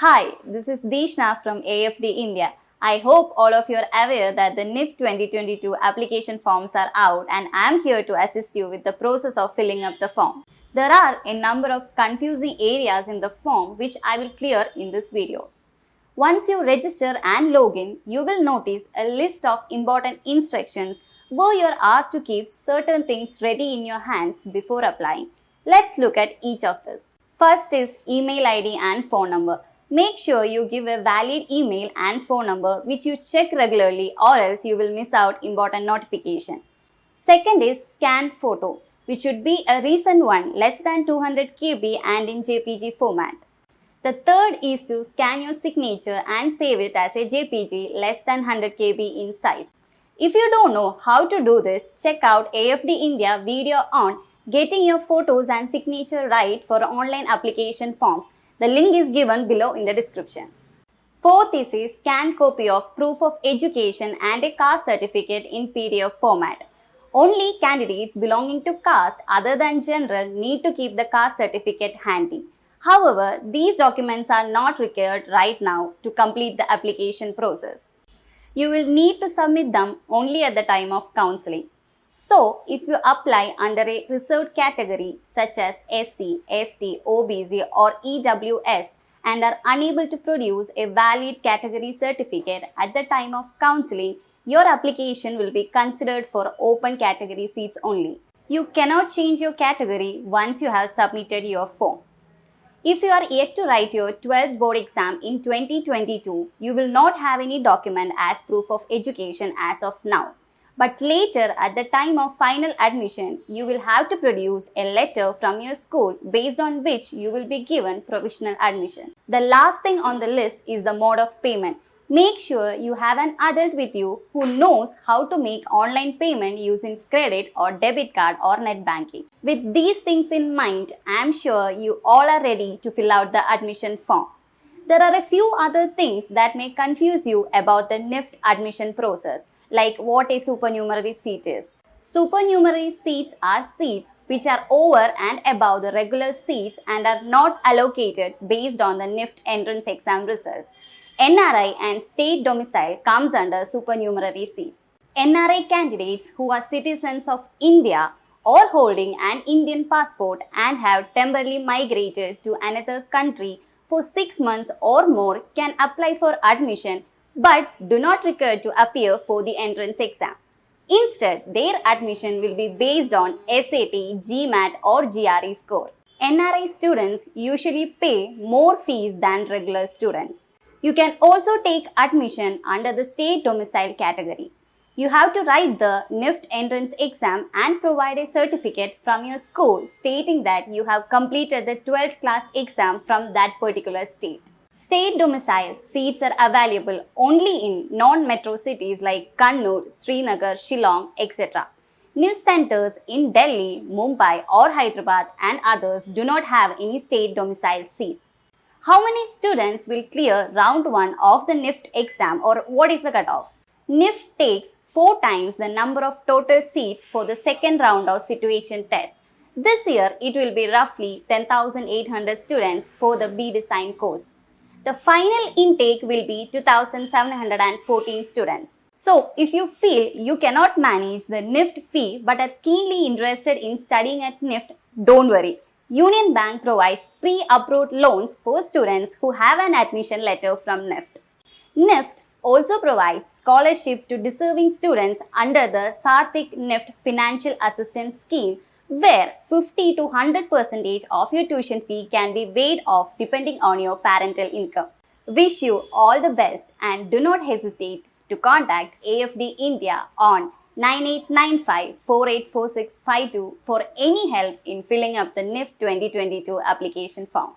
Hi, this is Deeshna from AFD India. I hope all of you are aware that the NIFT 2022 application forms are out and I am here to assist you with the process of filling up the form. There are a number of confusing areas in the form which I will clear in this video. Once you register and log in, you will notice a list of important instructions where you are asked to keep certain things ready in your hands before applying. Let's look at each of this. First is email ID and phone number. Make sure you give a valid email and phone number which you check regularly or else you will miss out important notification. Second is scanned photo, which should be a recent one less than 200 KB and in JPG format. The third is to scan your signature and save it as a JPG less than 100 KB in size. If you don't know how to do this, check out AFD India video on getting your photos and signature right for online application forms. The link is given below in the description. Fourth is a scanned copy of proof of education and a caste certificate in PDF format. Only candidates belonging to caste other than general need to keep the caste certificate handy. However, these documents are not required right now to complete the application process. You will need to submit them only at the time of counseling. So, if you apply under a reserved category such as SC, ST, OBC or EWS and are unable to produce a valid category certificate at the time of counseling, your application will be considered for open category seats only. You cannot change your category once you have submitted your form. If you are yet to write your 12th board exam in 2022, you will not have any document as proof of education as of now. But later, at the time of final admission, you will have to produce a letter from your school based on which you will be given provisional admission. The last thing on the list is the mode of payment. Make sure you have an adult with you who knows how to make online payment using credit or debit card or net banking. With these things in mind, I am sure you all are ready to fill out the admission form. There are a few other things that may confuse you about the NIFT admission process, like what a supernumerary seat is. Supernumerary seats are seats which are over and above the regular seats and are not allocated based on the NIFT entrance exam results. NRI and state domicile comes under supernumerary seats. NRI candidates who are citizens of India or holding an Indian passport and have temporarily migrated to another country for 6 months or more can apply for admission but do not require to appear for the entrance exam. Instead, their admission will be based on SAT, GMAT or GRE score. NRI students usually pay more fees than regular students. You can also take admission under the state domicile category. You have to write the NIFT entrance exam and provide a certificate from your school stating that you have completed the 12th class exam from that particular state. State domicile seats are available only in non-metro cities like Kannur, Srinagar, Shillong, etc. News centers in Delhi, Mumbai or Hyderabad and others do not have any state domicile seats. How many students will clear round 1 of the NIFT exam or what is the cutoff? NIFT takes 4 times the number of total seats for the second round of situation test. This year, it will be roughly 10,800 students for the B Design course. The final intake will be 2,714 students. So, if you feel you cannot manage the NIFT fee but are keenly interested in studying at NIFT, don't worry. Union Bank provides pre-approved loans for students who have an admission letter from NIFT. NIFT also provides scholarship to deserving students under the Sarthik NIFT Financial Assistance Scheme, where 50 to 100% of your tuition fee can be waived off depending on your parental income. Wish you all the best and do not hesitate to contact AFD India on 9895 484652 for any help in filling up the NIFT 2022 application form.